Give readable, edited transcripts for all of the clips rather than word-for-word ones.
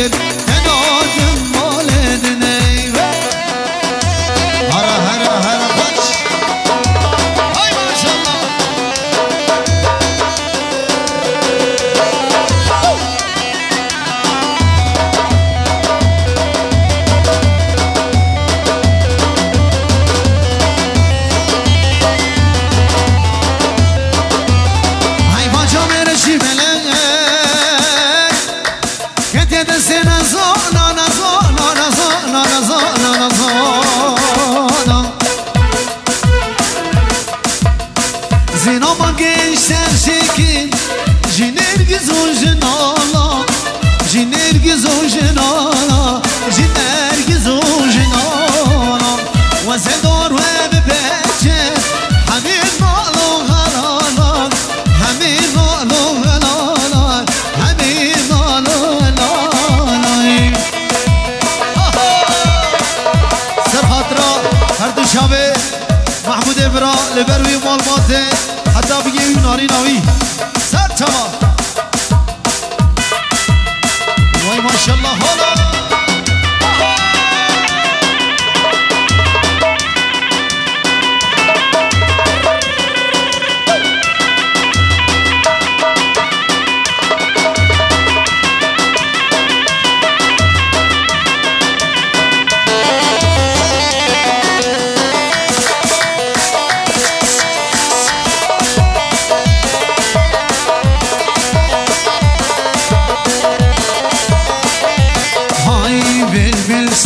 کرد هنازم مالد نیوه هره هره هره بچ های ماشالله های باجا مرشی بله کتی دستی نزانا نزانا نزانا نزانا نزانا زینا ما گشتر شکل جنرگز و جنالا جنرگز و جنالا جنرگز و جنالا و زدار و ببچه همین مالو غلالا همین مالو غلالا همین مالو غلالا سر خاطرا هر دو شبه محمود ابرا لبروی مالماته حتی بگه یونانی ناوی سر تما وای ماشالله حالا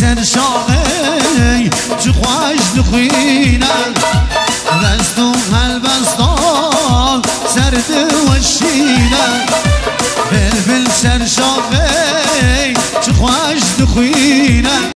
سر شاقی چه خوش دخوینن دست و قلبستان سرد و شینن بلبل سر شاقی چه خوش دخوینن